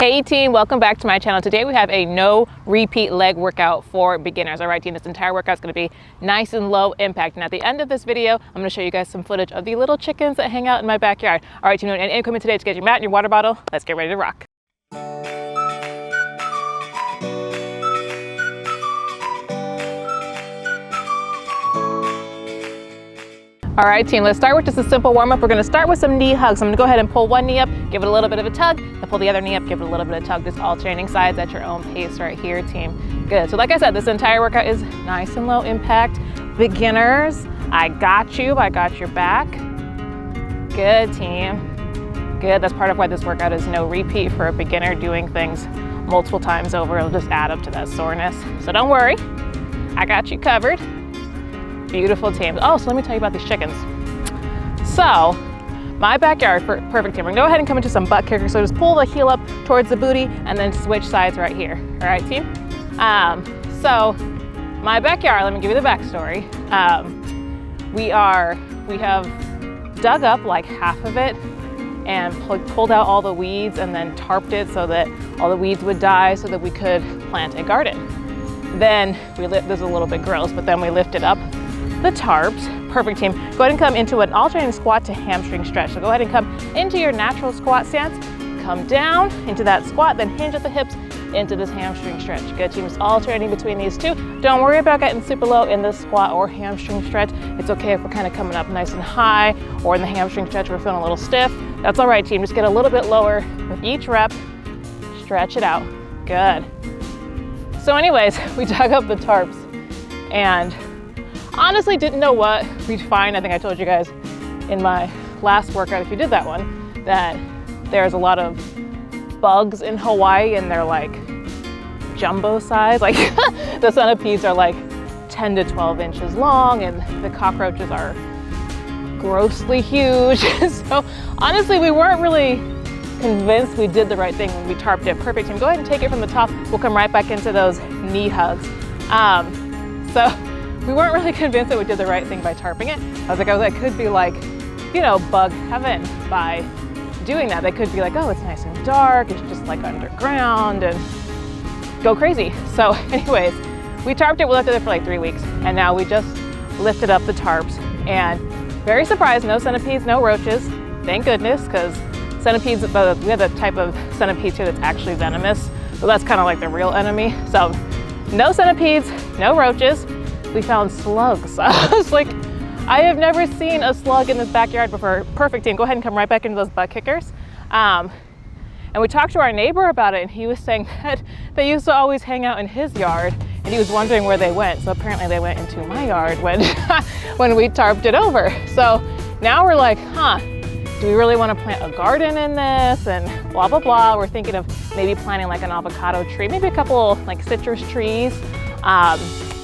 Hey team, welcome back to my channel. Today we have a no repeat leg workout for beginners. All right team, this entire workout is going to be nice and low impact. And at the end of this video, I'm going to show you guys some footage of the little chickens that hang out in my backyard. All right team, and equipment today to get your mat and your water bottle. Let's get ready to rock. All right team, let's start with just a simple warm up. We're gonna start with some knee hugs. I'm gonna go ahead and pull one knee up, give it a little bit of a tug, and pull the other knee up, give it a little bit of a tug, just alternating sides at your own pace right here team. Good, so like I said, this entire workout is nice and low impact. Beginners, I got you, I got your back. Good team, good. That's part of why this workout is no repeat for a beginner. Doing things multiple times over, it'll just add up to that soreness. So don't worry, I got you covered. Beautiful team. Oh, so let me tell you about these chickens. So, my backyard, perfect team. We're gonna go ahead and come into some butt kickers. So just pull the heel up towards the booty and then switch sides right here. All right, team? So, my backyard, let me give you the backstory. We have dug up like half of it and pulled out all the weeds and then tarped it so that all the weeds would die so that we could plant a garden. Then this is a little bit gross, but then we lifted up the tarps. Perfect team. Go ahead and come into an alternating squat to hamstring stretch. So go ahead and come into your natural squat stance, come down into that squat, then hinge at the hips into this hamstring stretch. Good team, just alternating between these two. Don't worry about getting super low in the squat or hamstring stretch. It's okay if we're kind of coming up nice and high, or in the hamstring stretch we're feeling a little stiff. That's all right team, just get a little bit lower with each rep. Stretch it out. Good. So anyways, we dug up the tarps and honestly didn't know what we'd find. I think I told you guys in my last workout, if you did that one, that there's a lot of bugs in Hawaii and they're like jumbo size. Like the centipedes are like 10 to 12 inches long and the cockroaches are grossly huge. So honestly, we weren't really convinced we did the right thing when we tarped it. Perfect team. Go ahead and take it from the top. We'll come right back into those knee hugs. So we weren't really convinced that we did the right thing by tarping it. I was like, that could be like, you know, bug heaven by doing that. They could be like, oh, it's nice and dark, it's just like underground, and go crazy. So anyways, we tarped it, we left it there for like 3 weeks, and now we just lifted up the tarps, and very surprised, no centipedes, no roaches. Thank goodness, because centipedes, we have a type of centipede too that's actually venomous, so that's kind of like the real enemy. So no centipedes, no roaches. We found slugs. I was like, I have never seen a slug in this backyard before. Perfect team, go ahead and come right back into those butt kickers. And we talked to our neighbor about it, and he was saying that they used to always hang out in his yard, and he was wondering where they went. So apparently they went into my yard when, when we tarped it over. So now we're like, do we really want to plant a garden in this? And blah, blah, blah. We're thinking of maybe planting like an avocado tree, maybe a couple like citrus trees.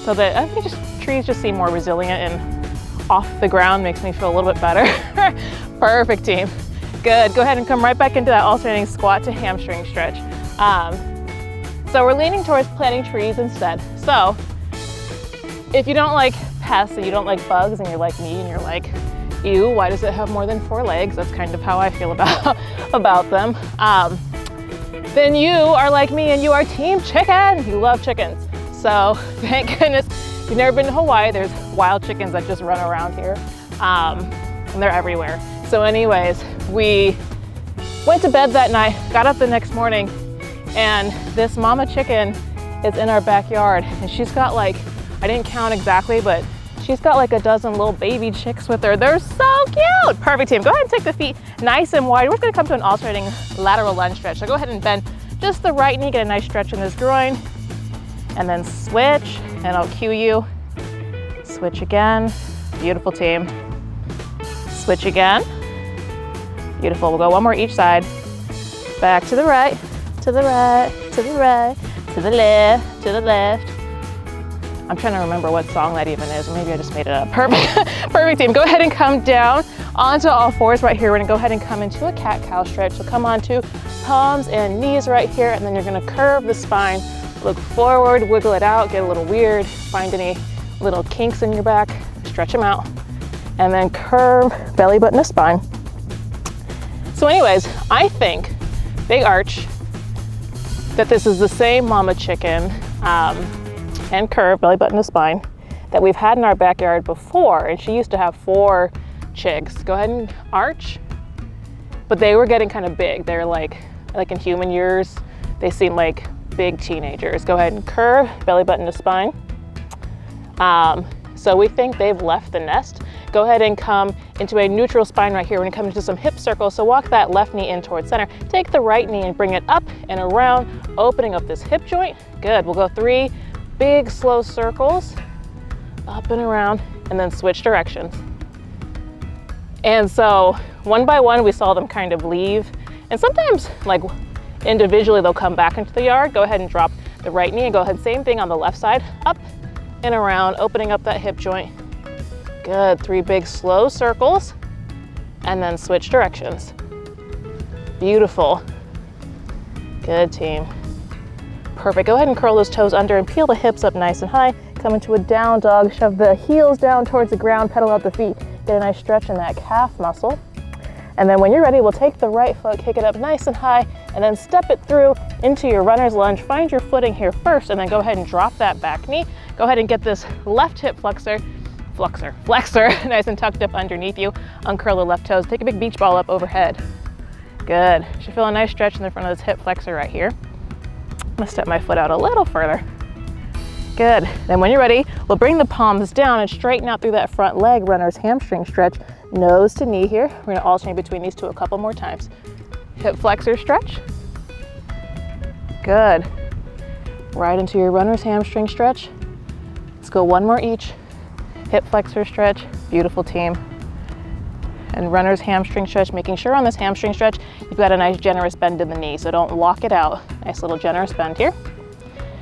So that I think trees just seem more resilient and off the ground makes me feel a little bit better. Perfect team. Good, go ahead and come right back into that alternating squat to hamstring stretch. So we're leaning towards planting trees instead. So if you don't like pests and you don't like bugs and you're like me and you're like, ew, why does it have more than 4 legs? That's kind of how I feel about them. Then you are like me and you are team chicken. You love chickens. So thank goodness, if you've never been to Hawaii, there's wild chickens that just run around here, and they're everywhere. So anyways, we went to bed that night, got up the next morning, and this mama chicken is in our backyard, and she's got like, I didn't count exactly, but she's got like a dozen little baby chicks with her. They're so cute. Perfect team, go ahead and take the feet nice and wide. We're gonna come to an alternating lateral lunge stretch. So go ahead and bend just the right knee, get a nice stretch in this groin, and then switch, and I'll cue you. Switch again. Beautiful team. Switch again. Beautiful. We'll go one more each side. Back to the right, to the right, to the right, to the left, to the left. I'm trying to remember what song that even is. Maybe I just made it up. Perfect. Perfect team. Go ahead and come down onto all fours right here. We're gonna go ahead and come into a cat-cow stretch. So come onto palms and knees right here, and then you're gonna curve the spine. Look forward, wiggle it out, get a little weird, find any little kinks in your back, stretch them out, and then curve belly button to spine. So anyways, I think big arch, that this is the same mama chicken and curve, belly button to spine, that we've had in our backyard before, and she used to have 4 chicks. Go ahead and arch. But they were getting kind of big. They're like in human years, they seem like big teenagers. Go ahead and curve, belly button to spine. So we think they've left the nest. Go ahead and come into a neutral spine right here. We're gonna come into some hip circles. So walk that left knee in towards center. Take the right knee and bring it up and around, opening up this hip joint. Good, we'll go 3 big slow circles, up and around, and then switch directions. And so one by one, we saw them kind of leave. And sometimes like individually, they'll come back into the yard. Go ahead and drop the right knee and go ahead, same thing on the left side, up and around, opening up that hip joint. Good, 3 big slow circles, and then switch directions. Beautiful. Good, team. Perfect, go ahead and curl those toes under and peel the hips up nice and high. Come into a down dog, shove the heels down towards the ground, pedal out the feet. Get a nice stretch in that calf muscle. And then when you're ready, we'll take the right foot, kick it up nice and high, and then step it through into your runner's lunge. Find your footing here first, and then go ahead and drop that back knee. Go ahead and get this left hip flexor, nice and tucked up underneath you. Uncurl the left toes, take a big beach ball up overhead. Good, you should feel a nice stretch in the front of this hip flexor right here. I'm gonna step my foot out a little further. Good, then when you're ready, we'll bring the palms down and straighten out through that front leg, runner's hamstring stretch, nose to knee here. We're gonna alternate between these two a couple more times. Hip flexor stretch. Good. Right into your runner's hamstring stretch. Let's go 1 more each. Hip flexor stretch, beautiful, team. And runner's hamstring stretch, making sure on this hamstring stretch, you've got a nice generous bend in the knee, so don't lock it out. Nice little generous bend here.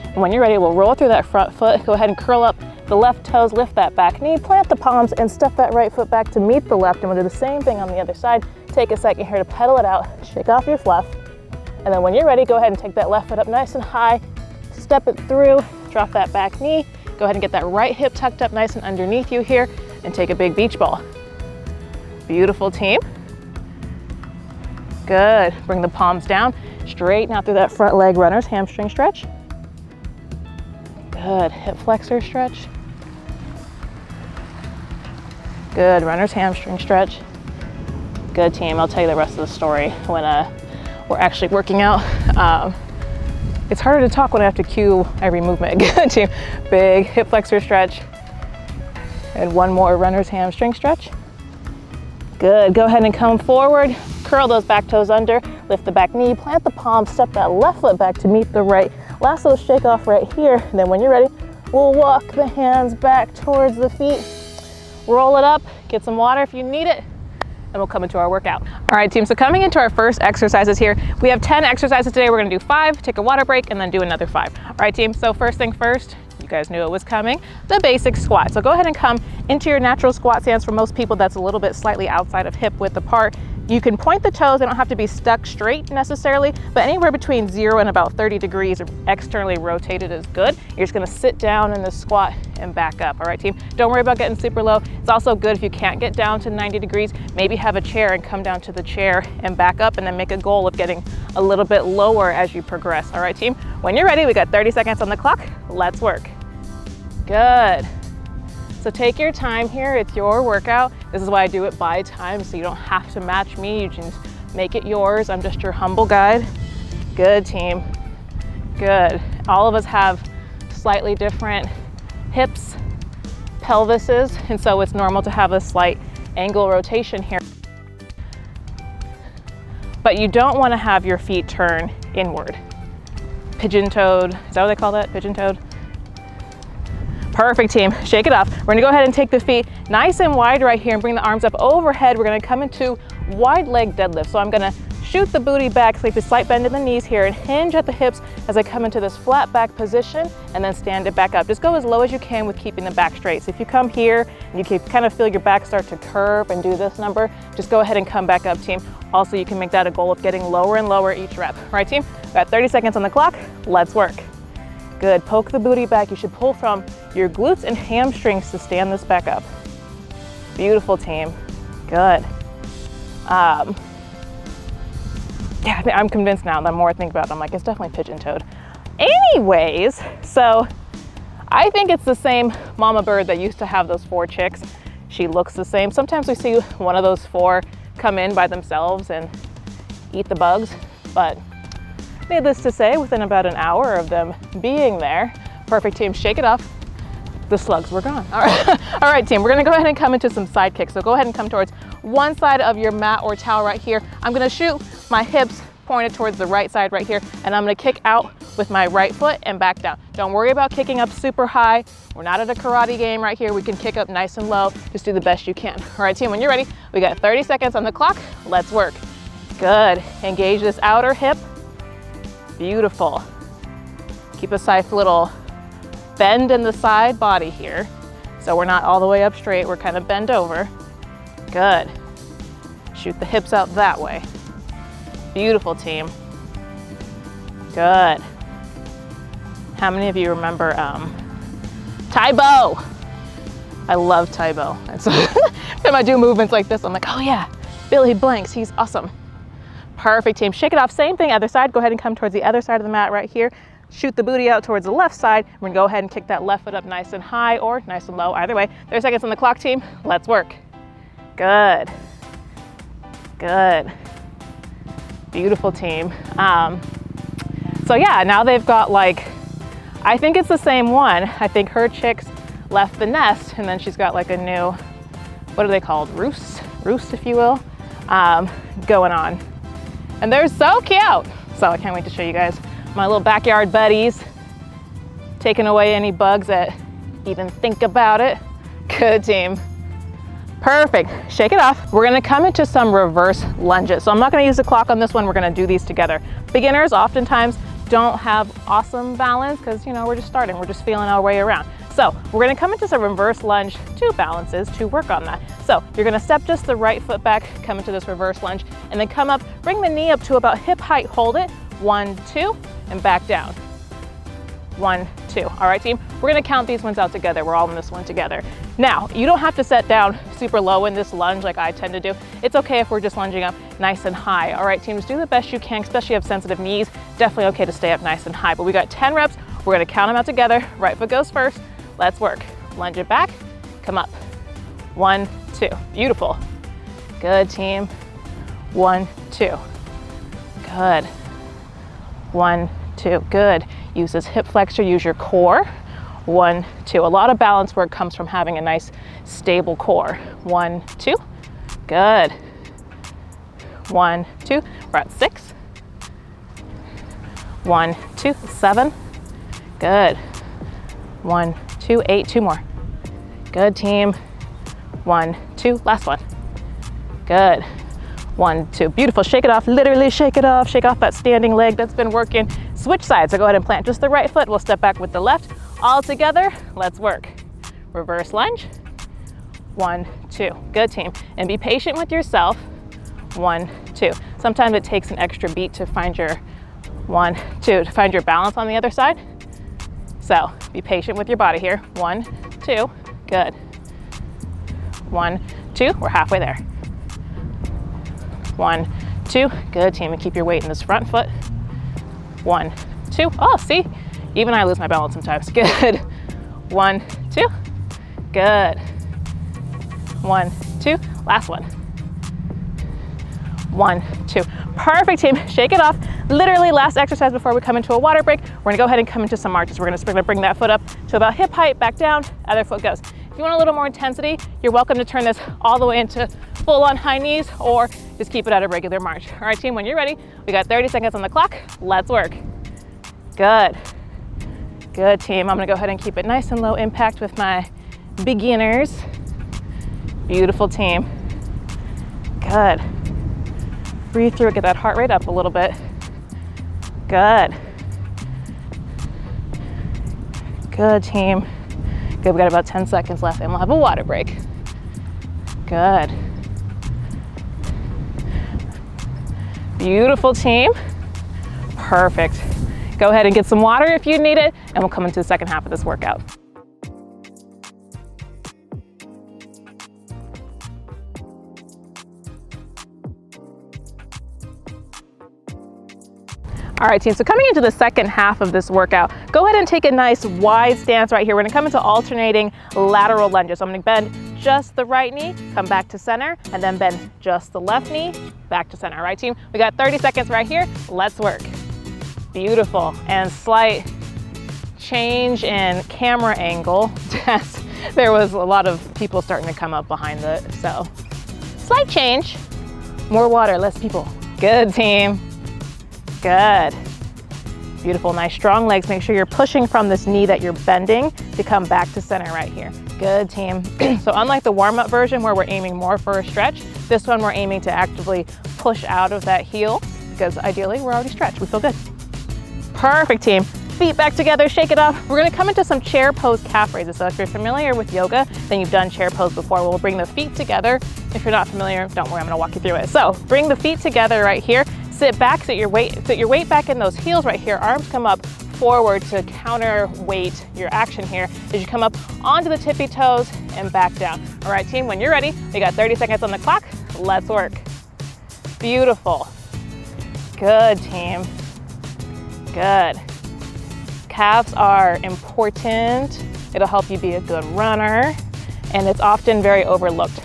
And when you're ready, we'll roll through that front foot. Go ahead and curl up the left toes, lift that back knee, plant the palms, and step that right foot back to meet the left. And we'll do the same thing on the other side. Take a second here to pedal it out, shake off your fluff. And then when you're ready, go ahead and take that left foot up nice and high, step it through, drop that back knee. Go ahead and get that right hip tucked up nice and underneath you here, and take a big beach ball. Beautiful, team. Good, bring the palms down, straighten out through that front leg, runner's hamstring stretch. Good, hip flexor stretch. Good, runner's hamstring stretch. Good, team. I'll tell you the rest of the story when we're actually working out. It's harder to talk when I have to cue every movement. Good, team. Big hip flexor stretch. And 1 more runner's hamstring stretch. Good, go ahead and come forward. Curl those back toes under, lift the back knee, plant the palm, step that left foot back to meet the right. Last little shake off right here. And then when you're ready, we'll walk the hands back towards the feet. Roll it up, get some water if you need it, and we'll come into our workout. All right, team, so coming into our first exercises here, we have 10 exercises today. We're gonna do 5, take a water break, and then do another 5. All right, team, so first thing first, you guys knew it was coming, the basic squat. So go ahead and come into your natural squat stance. For most people, that's a little bit slightly outside of hip width apart. You can point the toes, they don't have to be stuck straight necessarily, but anywhere between 0 and about 30 degrees externally rotated is good. You're just gonna sit down in this squat and back up, all right, team? Don't worry about getting super low. It's also good if you can't get down to 90 degrees, maybe have a chair and come down to the chair and back up, and then make a goal of getting a little bit lower as you progress, all right, team? When you're ready, we got 30 seconds on the clock. Let's work. Good. So take your time here, it's your workout. This is why I do it by time, so you don't have to match me, you can make it yours. I'm just your humble guide. Good, team, good. All of us have slightly different hips, pelvises, and so it's normal to have a slight angle rotation here. But you don't wanna have your feet turn inward. Pigeon-toed, is that what they call that, pigeon-toed? Perfect, team, shake it off. We're gonna go ahead and take the feet nice and wide right here and bring the arms up overhead. We're gonna come into wide leg deadlift. So I'm gonna shoot the booty back, take a slight bend in the knees here and hinge at the hips as I come into this flat back position and then stand it back up. Just go as low as you can with keeping the back straight. So if you come here and you can kind of feel your back start to curve and do this number, just go ahead and come back up, team. Also, you can make that a goal of getting lower and lower each rep. All right, team, we got 30 seconds on the clock. Let's work. Good, poke the booty back. You should pull from your glutes and hamstrings to stand this back up. Beautiful, team, good. Yeah, I'm convinced now. The more I think about it, I'm like, it's definitely pigeon-toed. Anyways, so I think it's the same mama bird that used to have those 4 chicks. She looks the same. Sometimes we see one of those 4 come in by themselves and eat the bugs, but needless to say, within about an hour of them being there, perfect team, shake it off. The slugs were gone. All right, all right team, we're gonna go ahead and come into some side kicks. So go ahead and come towards one side of your mat or towel right here. I'm gonna shoot my hips pointed towards the right side right here, and I'm gonna kick out with my right foot and back down. Don't worry about kicking up super high. We're not at a karate game right here. We can kick up nice and low. Just do the best you can. All right, team, when you're ready, we got 30 seconds on the clock. Let's work. Good. Engage this outer hip. Beautiful. Keep a nice little bend in the side body here. So we're not all the way up straight. We're kind of bent over. Good. Shoot the hips out that way. Beautiful, team. Good. How many of you remember Tae Bo? I love Tae Bo. And so when I do movements like this, I'm like, oh yeah, Billy Blanks, he's awesome. Perfect, team. Shake it off. Same thing, other side. Go ahead and come towards the other side of the mat right here. Shoot the booty out towards the left side. We're gonna go ahead and kick that left foot up nice and high or nice and low, either way. 30 seconds on the clock, team. Let's work. Good. Good. Beautiful, team. So yeah, now they've got like, I think it's the same one. I think her chicks left the nest and then she's got like a new, what are they called? Roost, if you will, going on. And they're so cute. So I can't wait to show you guys my little backyard buddies, taking away any bugs that even think about it. Good, team. Perfect. Shake it off. We're gonna come into some reverse lunges. So I'm not gonna use the clock on this one. We're gonna do these together. Beginners oftentimes don't have awesome balance because, you know, we're just starting. We're just feeling our way around. So we're gonna come into some reverse lunge, 2 balances to work on that. So you're gonna step just the right foot back, come into this reverse lunge, and then come up, bring the knee up to about hip height, hold it, 1, 2, and back down. 1, 2. All right, team, we're gonna count these ones out together. We're all in this one together. Now, you don't have to set down super low in this lunge like I tend to do. It's okay if we're just lunging up nice and high. All right, teams, do the best you can, especially if you have sensitive knees. Definitely okay to stay up nice and high, but we got 10 reps. We're gonna count them out together. Right foot goes first. Let's work. Lunge it back, come up. 1, 2, beautiful. Good, team. 1, 2, good. 1, 2, good. Use this hip flexor, use your core. 1, 2. A lot of balance work comes from having a nice stable core. 1, 2, good. 1, 2, we're at 6. 1, 2, 7, good. 1, 2, 8, 2 more. Good, team. 1, 2, last one. Good. 1, 2, beautiful. Shake it off, literally shake it off. Shake off that standing leg that's been working. Switch sides, so go ahead and plant just the right foot. We'll step back with the left. All together, let's work. Reverse lunge. 1, 2, good, team. And be patient with yourself. 1, 2. Sometimes it takes an extra beat to find your 1, 2, to find your balance on the other side. So be patient with your body here. 1, 2, good. 1, 2, we're halfway there. 1, 2, good, team, and keep your weight in this front foot. 1, 2, oh, see, even I lose my balance sometimes. Good. 1, 2, good. 1, 2, last one. 1, 2, perfect, team. Shake it off. Literally last exercise before we come into a water break. We're gonna go ahead and come into some marches. We're gonna bring that foot up to about hip height, back down, other foot goes. If you want a little more intensity, you're welcome to turn this all the way into full on high knees or just keep it at a regular march. All right, team, when you're ready, we got 30 seconds on the clock. Let's work. Good. Good, team. I'm gonna go ahead and keep it nice and low impact with my beginners. Beautiful, team. Good. Breathe through it, get that heart rate up a little bit. Good. Good, team. Good, we got about 10 seconds left and we'll have a water break. Good. Beautiful, team. Perfect. Go ahead and get some water if you need it, and we'll come into the second half of this workout. All right, team, so coming into the second half of this workout, go ahead and take a nice wide stance right here. We're gonna come into alternating lateral lunges. So I'm gonna bend just the right knee, come back to center, and then bend just the left knee, back to center. All right, team, we got 30 seconds right here. Let's work. Beautiful, and slight change in camera angle. There was a lot of people starting to come up behind it, so slight change. More water, less people. Good, team. Good. Beautiful, nice strong legs. Make sure you're pushing from this knee that you're bending to come back to center right here. Good, team. So unlike the warm-up version where we're aiming more for a stretch, this one we're aiming to actively push out of that heel because ideally we're already stretched. We feel good. Perfect, team. Feet back together, shake it off. We're gonna come into some chair pose calf raises. So if you're familiar with yoga, then you've done chair pose before. We'll bring the feet together. If you're not familiar, don't worry, I'm gonna walk you through it. So bring the feet together right here. Sit back, sit your weight back in those heels right here. Arms come up forward to counterweight your action here as you come up onto the tippy toes and back down. All right, team, when you're ready, we got 30 seconds on the clock. Let's work. Beautiful. Good, team. Good. Calves are important. It'll help you be a good runner, and it's often very overlooked.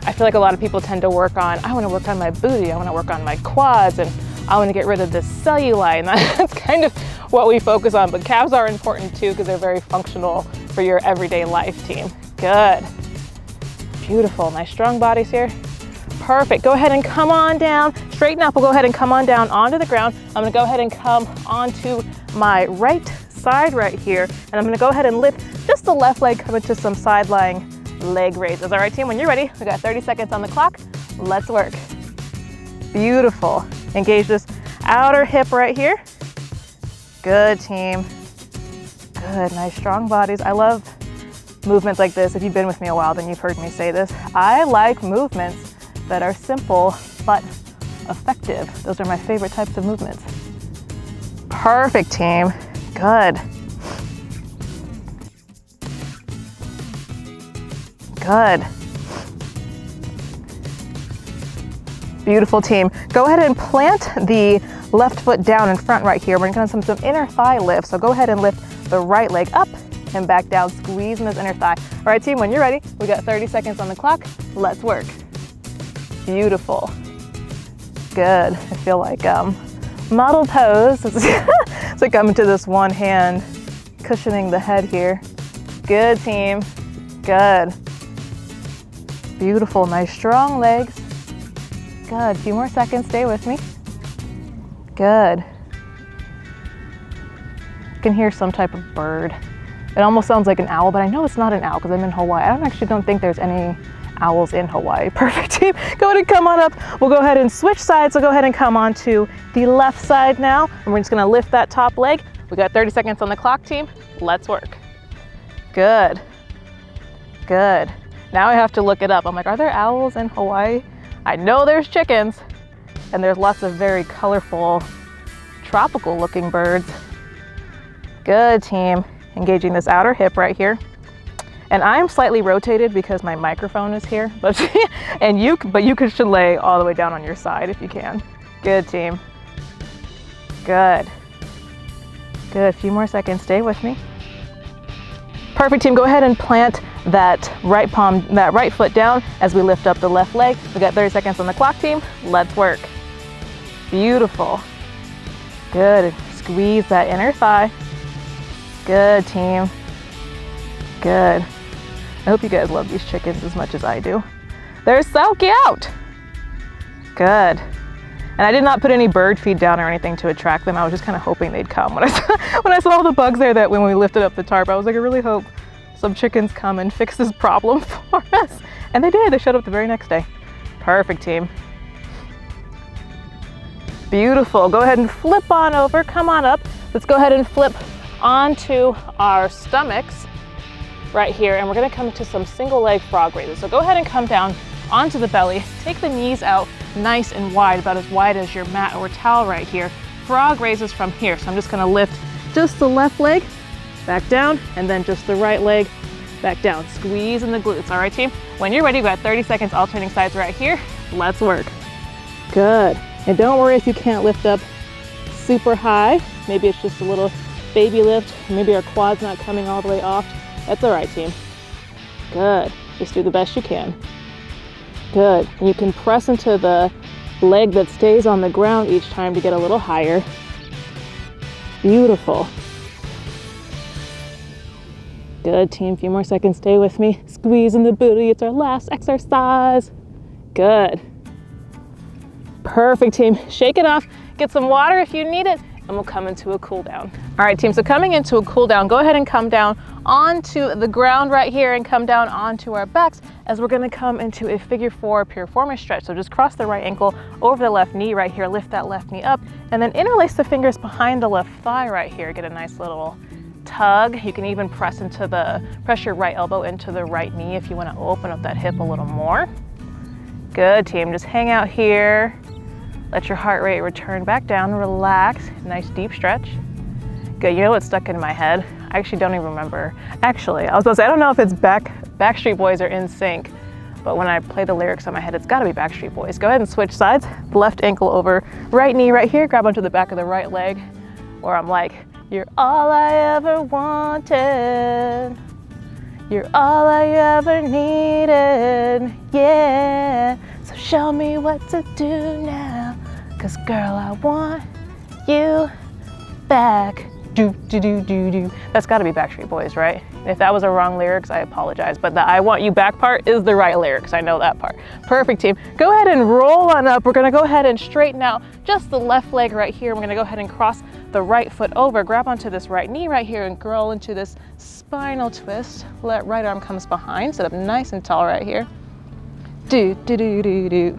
I feel like a lot of people tend to work on, I want to work on my booty, I want to work on my quads, and I want to get rid of this cellulite, and that's kind of what we focus on. But calves are important too because they're very functional for your everyday life, team. Good. Beautiful. Nice strong bodies here. Perfect. Go ahead and come on down. Straighten up. We'll go ahead and come on down onto the ground. I'm going to go ahead and come onto my right side right here, and I'm going to go ahead and lift just the left leg, come into some side lying leg raises. All right, team, when you're ready, we got 30 seconds on the clock. Let's work. Beautiful. Engage this outer hip right here. Good, team. Good, nice strong bodies. I love movements like this. If you've been with me a while, then you've heard me say this. I like movements that are simple but effective. Those are my favorite types of movements. Perfect, team. Good. Good. Beautiful, team. Go ahead and plant the left foot down in front right here. We're gonna do some inner thigh lift. So go ahead and lift the right leg up and back down, squeezing this inner thigh. All right, team, when you're ready, we got 30 seconds on the clock. Let's work. Beautiful. Good. I feel like model pose. It's like I'm into this one hand, cushioning the head here. Good, team. Good. Beautiful, nice strong legs. Good, a few more seconds, stay with me. Good. I can hear some type of bird. It almost sounds like an owl, but I know it's not an owl because I'm in Hawaii. I don't think there's any owls in Hawaii. Perfect, team. Go ahead and come on up. We'll go ahead and switch sides. So go ahead and come on to the left side now. And we're just gonna lift that top leg. We got 30 seconds on the clock, team. Let's work. Good. Good. Now I have to look it up. I'm like, are there owls in Hawaii? I know there's chickens, and there's lots of very colorful, tropical looking birds. Good, team. Engaging this outer hip right here. And I'm slightly rotated because my microphone is here, but you should lay all the way down on your side if you can. Good, team. Good. Good, a few more seconds, stay with me. Perfect, team, go ahead and plant that right foot down as we lift up the left leg. We got 30 seconds on the clock, team. Let's work. Beautiful. Good, squeeze that inner thigh. Good, team. Good. I hope you guys love these chickens as much as I do. They're so cute. Good. And I did not put any bird feed down or anything to attract them. I was just kind of hoping they'd come. When I saw all the bugs there that when we lifted up the tarp, I was like, I really hope some chickens come and fix this problem for us. And they did. They showed up the very next day. Perfect, team. Beautiful. Go ahead and flip on over. Come on up. Let's go ahead and flip onto our stomachs right here. And we're going to come to some single leg frog raises. So go ahead and come down onto the belly. Take the knees out nice and wide, about as wide as your mat or towel right here. Frog raises from here. So I'm just going to lift just the left leg back down, and then just the right leg back down. Squeeze in the glutes. All right, team? When you're ready, we've got 30 seconds alternating sides right here. Let's work. Good. And don't worry if you can't lift up super high. Maybe it's just a little baby lift. Maybe our quad's not coming all the way off. That's all right, team. Good. Just do the best you can. Good. And you can press into the leg that stays on the ground each time to get a little higher. Beautiful. Good, team. A few more seconds. Stay with me. Squeeze in the booty. It's our last exercise. Good. Perfect, team. Shake it off. Get some water if you need it, and we'll come into a cool down. All right, team. So coming into a cool down, go ahead and come down onto the ground right here and come down onto our backs as we're going to come into a figure 4 piriformis stretch. So just cross the right ankle over the left knee right here. Lift that left knee up, and then interlace the fingers behind the left thigh right here. Get a nice little tug. You can even press your right elbow into the right knee if you want to open up that hip a little more. Good, team. Just hang out here. Let your heart rate return back down. Relax. Nice deep stretch. Good. You know what's stuck in my head? I actually don't even remember. Actually, I was about to say, I don't know if it's Backstreet Boys or NSYNC, but when I play the lyrics on my head, it's got to be Backstreet Boys. Go ahead and switch sides. Left ankle over right knee right here. Grab onto the back of the right leg, where I'm like, you're all I ever wanted. You're all I ever needed. Yeah. So show me what to do now. 'Cause girl, I want you back. Do, do, do, do, do. That's gotta be Backstreet Boys, right? If that was a wrong lyrics, I apologize. But the I want you back part is the right lyrics. I know that part. Perfect, team. Go ahead and roll on up. We're gonna go ahead and straighten out just the left leg right here. We're gonna go ahead and cross the right foot over, grab onto this right knee right here and roll into this spinal twist. Let right arm comes behind, sit up nice and tall right here. Do, do, do, do, do.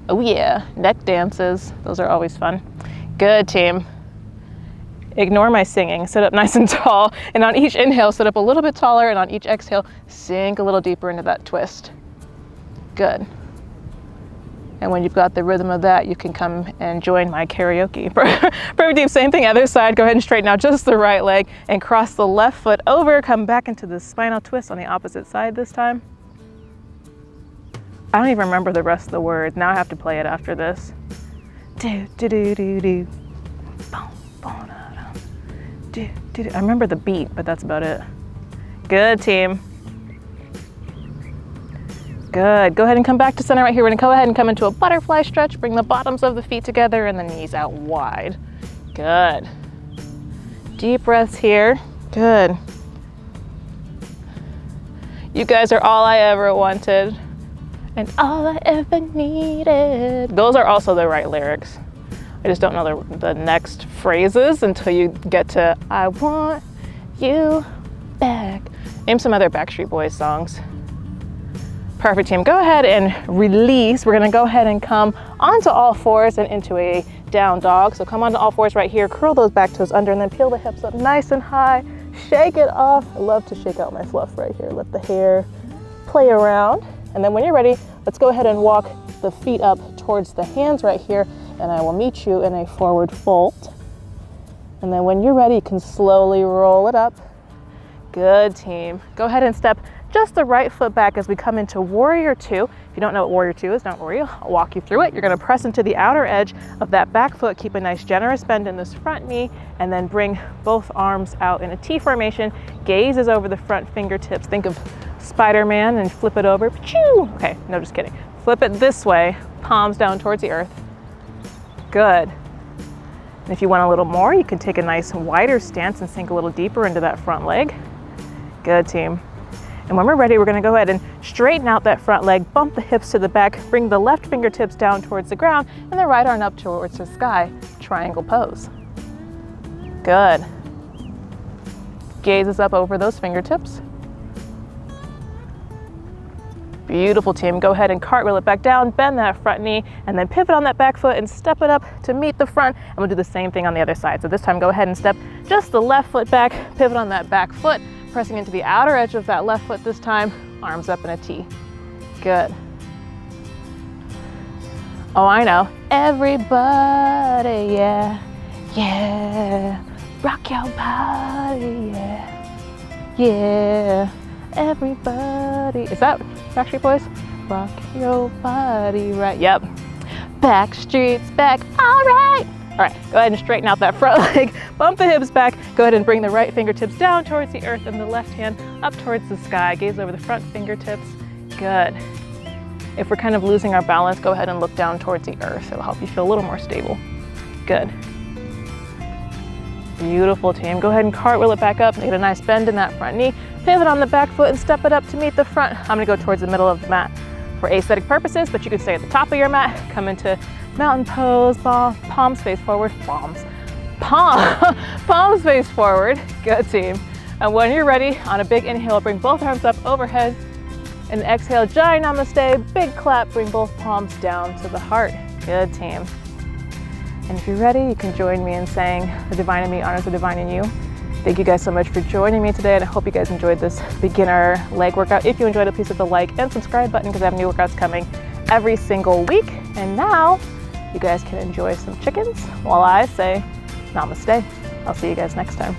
Oh yeah, neck dances. Those are always fun. Good, team. Ignore my singing. Sit up nice and tall. And on each inhale, sit up a little bit taller. And on each exhale, sink a little deeper into that twist. Good. And when you've got the rhythm of that, you can come and join my karaoke. Perfect, team. Same thing, other side. Go ahead and straighten out just the right leg and cross the left foot over. Come back into the spinal twist on the opposite side this time. I don't even remember the rest of the words. Now I have to play it after this. Do, do, do, do, do. Boom, boom, do, do, do. I remember the beat, but that's about it. Good, team. Good. Go ahead and come back to center right here. We're gonna go ahead and come into a butterfly stretch. Bring the bottoms of the feet together and the knees out wide. Good. Deep breaths here. Good. You guys are all I ever wanted and all I ever needed. Those are also the right lyrics. I just don't know the next phrases until you get to I want you back. Name some other Backstreet Boys songs. Perfect, team. Go ahead and release. We're gonna go ahead and come onto all fours and into a down dog. So come onto all fours right here, curl those back toes under and then peel the hips up nice and high. Shake it off. I love to shake out my fluff right here. Let the hair play around. And then when you're ready, let's go ahead and walk the feet up towards the hands right here and I will meet you in a forward fold. And then when you're ready, you can slowly roll it up. Good, team. Go ahead and step just the right foot back as we come into Warrior 2. If you don't know what Warrior 2 is, don't worry, I'll walk you through it. You're gonna press into the outer edge of that back foot, keep a nice generous bend in this front knee, and then bring both arms out in a T formation. Gaze is over the front fingertips. Think of Spider-Man and flip it over. Choo! Okay, no, just kidding. Flip it this way, palms down towards the earth. Good. And if you want a little more, you can take a nice wider stance and sink a little deeper into that front leg. Good, team. And when we're ready, we're gonna go ahead and straighten out that front leg, bump the hips to the back, bring the left fingertips down towards the ground, and the right arm up towards the sky, triangle pose. Good. Gaze is up over those fingertips. Beautiful, team. Go ahead and cartwheel it back down, bend that front knee, and then pivot on that back foot and step it up to meet the front. And we'll do the same thing on the other side. So this time, go ahead and step just the left foot back, pivot on that back foot, pressing into the outer edge of that left foot this time, arms up in a T. Good. Oh, I know. Everybody, yeah, yeah. Rock your body, yeah, yeah. Everybody. Is that Backstreet Boys? Rock your body right. Yep. Backstreet's back. All right. All right, go ahead and straighten out that front leg, bump the hips back, go ahead and bring the right fingertips down towards the earth and the left hand up towards the sky. Gaze over the front fingertips, good. If we're kind of losing our balance, go ahead and look down towards the earth. It'll help you feel a little more stable, good. Beautiful, team. Go ahead and cartwheel it back up, get a nice bend in that front knee, pivot on the back foot and step it up to meet the front. I'm gonna go towards the middle of the mat for aesthetic purposes, but you can stay at the top of your mat, come into mountain pose, palms face forward, palms face forward, good, team. And when you're ready, on a big inhale, bring both arms up overhead, and exhale, giant namaste, big clap, bring both palms down to the heart, good, team. And if you're ready, you can join me in saying, the divine in me honors the divine in you. Thank you guys so much for joining me today, and I hope you guys enjoyed this beginner leg workout. If you enjoyed it, please hit the like and subscribe button because I have new workouts coming every single week. And now, you guys can enjoy some chickens while I say namaste. I'll see you guys next time.